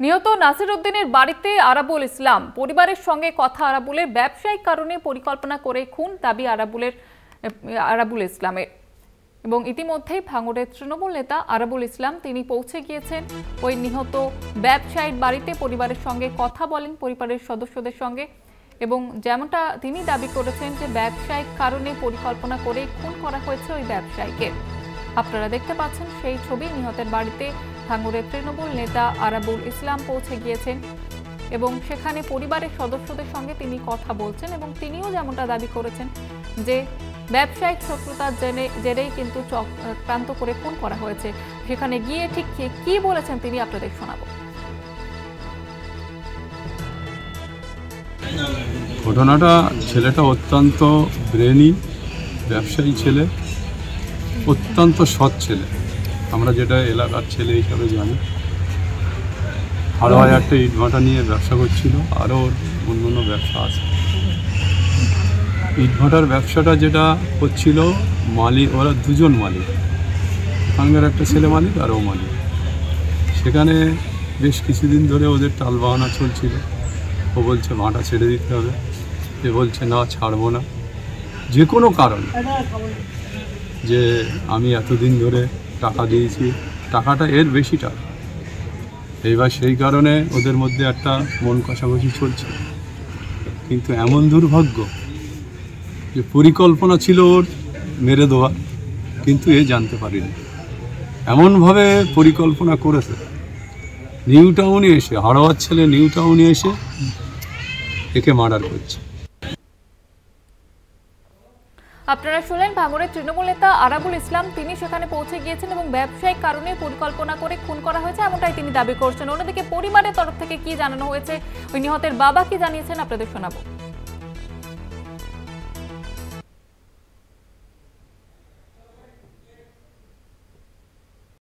নিহত নাসির উদ্দিনের বাড়িতে আরাবুল ইসলাম পরিবারের সঙ্গে কথা। আরাবুলের ব্যবসায়িক কারণে পরিকল্পনা করে খুন দাবি আরাবুল ইসলামের। এবং ইতিমধ্যেই ভাঙড়ের তৃণমূল নেতা আরাবুল ইসলাম তিনি পৌঁছে গিয়েছেন ওই নিহত ব্যবসায়ীর বাড়িতে। পরিবারের সঙ্গে কথা বলেন, পরিবারের সদস্যদের সঙ্গে, এবং যেমনটা তিনি দাবি করেছেন যে ব্যবসায়িক কারণে পরিকল্পনা করে খুন করা হয়েছে ওই ব্যবসায়ীকে। আপনারা দেখতে পাচ্ছেন সেই ছবি। নিহতের বাড়িতে ভাঙড়ের তৃণমূল নেতা আরাবুল ইসলাম পৌঁছে গিয়েছেন এবং সেখানে পরিবারের সদস্যদের সঙ্গে তিনি কথা বলছেন এবং তিনিও যেমনটা দাবি করেছেন যে ব্যবসায়িক শত্রুতার জেরেই কিন্তু চক্রান্ত করে খুন করা হয়েছে। সেখানে গিয়ে ঠিক কি বলেছেন তিনি আপনাদের শোনাবো। ঘটনাটা, ছেলেটা অত্যন্ত ব্রেনি ব্যবসায়ী ছেলে, অত্যন্ত সৎ ছেলে। আমরা যেটা এলাকার ছেলে হিসাবে জানি। আরও একটা ইটভাটা নিয়ে ব্যবসা করছিল, আরও অন্য ব্যবসা আছে। ইটভাটার ব্যবসাটা যেটা করছিল মালিক, ওরা দুজন মালিক, ওখানকার একটা ছেলে মালিক আর ও মালিক। সেখানে বেশ কিছুদিন ধরে ওদের টালবাহানা চলছিল। ও বলছে ভাটা ছেড়ে দিতে হবে, এ বলছে না ছাড়বো না, যে কোনো কারণে, যে আমি এতদিন ধরে টাকা দিয়েছি, টাকাটা এর বেশি টাকা। এইবার সেই কারণে ওদের মধ্যে একটা মন কষাকষি চলছে। কিন্তু এমন দুর্ভাগ্য যে পরিকল্পনা ছিল ওর মেরে দেওয়া, কিন্তু এ জানতে পারিনি। এমনভাবে পরিকল্পনা করেছে, নিউ টাউনে এসে, হাড়োয়ার ছেলে নিউ টাউনে এসে একে মার্ডার করছে। আপনারা শুনলেন ভাঙড়ের তৃণমূল নেতা আরাবুল ইসলাম, তিনি সেখানে পৌঁছে গিয়েছেন এবং ব্যবসায়িক কারণে পরিকল্পনা করে খুন করা হয়েছে এমনটাই তিনি দাবি করছেন। অন্যদিকে পরিবারের তরফ থেকে কি জানানো হয়েছে, ওই নিহতের বাবা কি জানিয়েছেন আপনাদের শোনাবো।